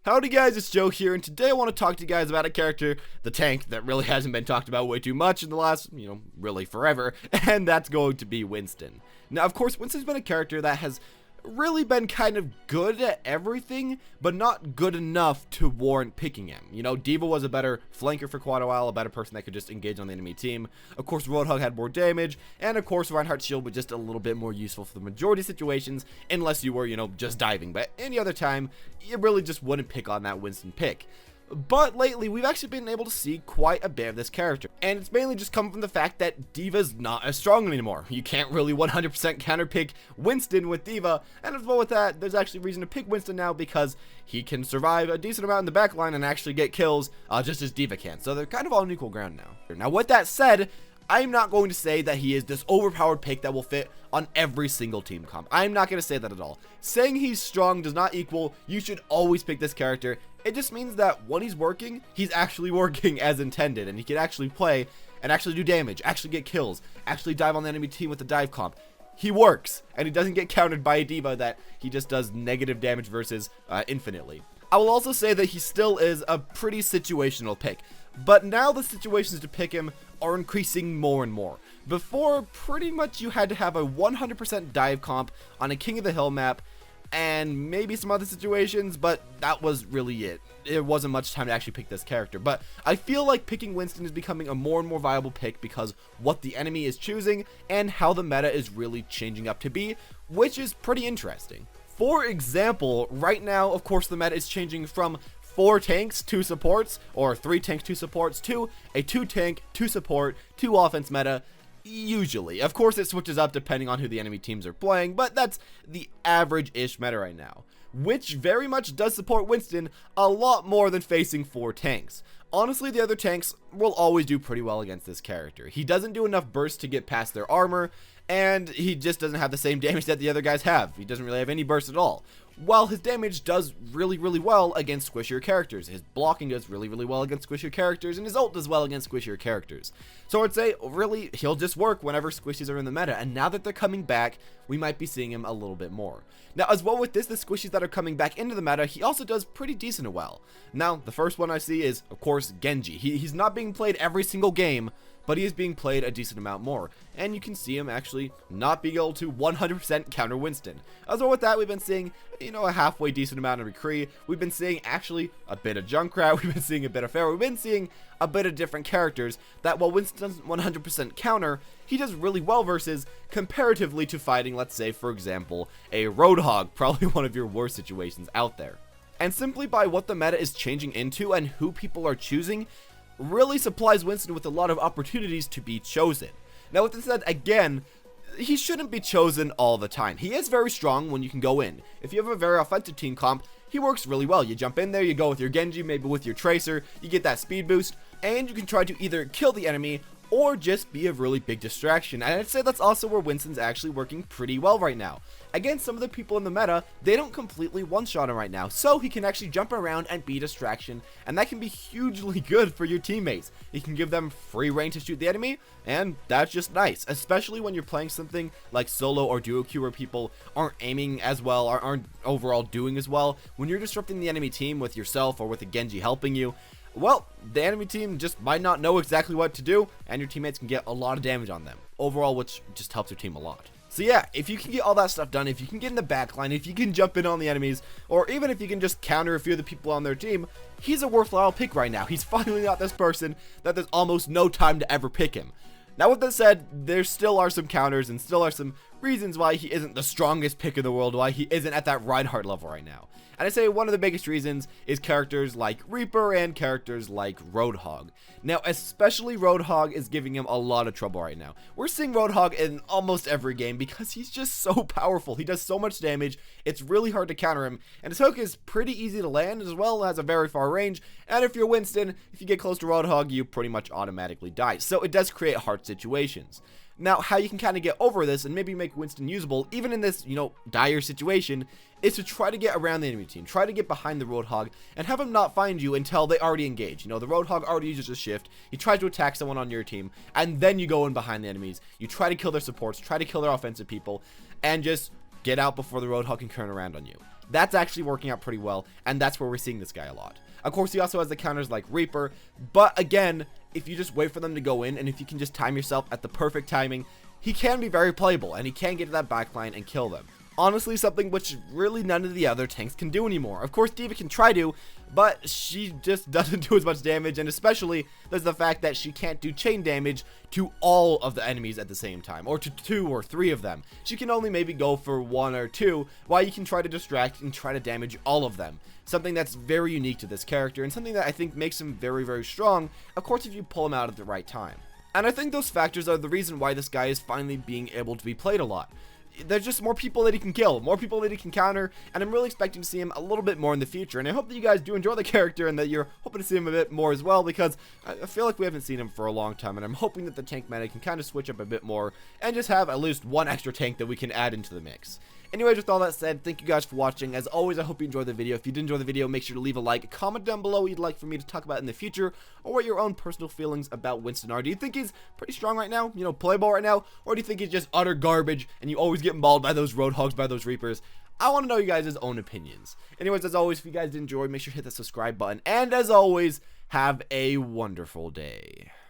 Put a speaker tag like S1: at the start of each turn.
S1: Howdy guys, it's Joe here, and today I want to talk to you guys about a character, the tank, that really hasn't been talked about way too much in the last, really forever, and that's going to be Winston. Now, of course, Winston's been a character that has really been kind of good at everything, but not good enough to warrant picking him. D.Va was a better flanker for quite a while, a better person that could just engage on the enemy team. Of course, Roadhog had more damage, and of course, Reinhardt's shield was just a little bit more useful for the majority of situations, unless you were, just diving. But any other time, you really just wouldn't pick on that Winston pick. But lately, we've actually been able to see quite a bit of this character, and it's mainly just come from the fact that D.Va's not as strong anymore. You can't really 100% counterpick Winston with D.Va, and as well with that, there's actually reason to pick Winston now because he can survive a decent amount in the backline and actually get kills just as D.Va can, so they're kind of on equal ground now. Now, with that said, I'm not going to say that he is this overpowered pick that will fit on every single team comp. I'm not going to say that at all. Saying he's strong does not equal you should always pick this character. It just means that when he's working, he's actually working as intended, and he can actually play and actually do damage, actually get kills, actually dive on the enemy team with the dive comp. He works, and he doesn't get countered by a D.Va that he just does negative damage versus infinitely. I will also say that he still is a pretty situational pick, but now the situations to pick him are increasing more and more. Before, pretty much you had to have a 100% dive comp on a King of the Hill map, and maybe some other situations, but that was really it. It wasn't much time to actually pick this character, but I feel like picking Winston is becoming a more and more viable pick because what the enemy is choosing and how the meta is really changing up to be, which is pretty interesting. For example, right now, of course, the meta is changing from 4 tanks, 2 supports, or 3 tanks, 2 supports, to a 2 tank, 2 support, 2 offense meta. Usually. Of course, it switches up depending on who the enemy teams are playing, but that's the average-ish meta right now, which very much does support Winston a lot more than facing 4 tanks. Honestly, the other tanks will always do pretty well against this character. He doesn't do enough bursts to get past their armor, and he just doesn't have the same damage that the other guys have. He doesn't really have any burst at all. While his damage does really well against squishier characters, his blocking does really well against squishier characters, and his ult does well against squishier characters. So I'd say, really, he'll just work whenever squishies are in the meta, and now that they're coming back, we might be seeing him a little bit more. Now, as well with this, the squishies that are coming back into the meta, he also does pretty decent well. Now, the first one I see is, of course, Genji. He's not being played every single game, but he is being played a decent amount more, and you can see him actually not being able to 100% counter Winston. As well with that, we've been seeing, a halfway decent amount of McCree. We've been seeing actually a bit of Junkrat. We've been seeing a bit of Pharaoh. We've been seeing a bit of different characters that while Winston doesn't 100% counter, he does really well versus comparatively to fighting, let's say, for example, a Roadhog, probably one of your worst situations out there. And simply by what the meta is changing into and who people are choosing, really supplies Winston with a lot of opportunities to be chosen. Now, with this said, again, he shouldn't be chosen all the time. He is very strong when you can go in. If you have a very offensive team comp, he works really well. You jump in there, you go with your Genji, maybe with your Tracer, you get that speed boost, and you can try to either kill the enemy or just be a really big distraction. And I'd say that's also where Winston's actually working pretty well right now. Against some of the people in the meta, they don't completely one-shot him right now, so he can actually jump around and be a distraction, and that can be hugely good for your teammates. He can give them free reign to shoot the enemy, and that's just nice, especially when you're playing something like solo or duo queue where people aren't aiming as well, or aren't overall doing as well. When you're disrupting the enemy team with yourself or with a Genji helping you, well, the enemy team just might not know exactly what to do, and your teammates can get a lot of damage on them, overall, which just helps your team a lot. So yeah, if you can get all that stuff done, if you can get in the backline, if you can jump in on the enemies, or even if you can just counter a few of the people on their team, he's a worthwhile pick right now. He's finally not this person that there's almost no time to ever pick him. Now, with that said, there still are some counters and still are some reasons why he isn't the strongest pick in the world, why he isn't at that Reinhardt level right now. And I'd say one of the biggest reasons is characters like Reaper and characters like Roadhog. Now, especially Roadhog is giving him a lot of trouble right now. We're seeing Roadhog in almost every game because he's just so powerful. He does so much damage, it's really hard to counter him, and his hook is pretty easy to land as well, has a very far range, and if you're Winston, if you get close to Roadhog, you pretty much automatically die. So it does create hard situations. Now, how you can kind of get over this and maybe make Winston usable, even in this, dire situation, is to try to get around the enemy team. Try to get behind the Roadhog and have him not find you until they already engage. The Roadhog already uses a shift. He tries to attack someone on your team, and then you go in behind the enemies. You try to kill their supports, try to kill their offensive people, and just get out before the Roadhog can turn around on you. That's actually working out pretty well, and that's where we're seeing this guy a lot. Of course, he also has the counters like Reaper, but again, if you just wait for them to go in, and if you can just time yourself at the perfect timing, he can be very playable, and he can get to that backline and kill them. Honestly, something which really none of the other tanks can do anymore. Of course, D.Va can try to, but she just doesn't do as much damage, and especially there's the fact that she can't do chain damage to all of the enemies at the same time, or to 2 or 3 of them. She can only maybe go for 1 or 2, while you can try to distract and try to damage all of them. Something that's very unique to this character, and something that I think makes him very, very strong, of course, if you pull him out at the right time. And I think those factors are the reason why this guy is finally being able to be played a lot. There's just more people that he can kill, more people that he can counter, and I'm really expecting to see him a little bit more in the future. And I hope that you guys do enjoy the character and that you're hoping to see him a bit more as well, because I feel like we haven't seen him for a long time, and I'm hoping that the tank meta can kind of switch up a bit more and just have at least one extra tank that we can add into the mix. Anyways, with all that said, thank you guys for watching. As always, I hope you enjoyed the video. If you did enjoy the video, make sure to leave a like, comment down below what you'd like for me to talk about in the future, or what your own personal feelings about Winston are. Do you think he's pretty strong right now, you know, playable right now, or do you think he's just utter garbage and you always get mauled by those roadhogs, by those Reapers? I want to know you guys' own opinions. Anyways, as always, if you guys did enjoy, make sure to hit that subscribe button, and as always, have a wonderful day.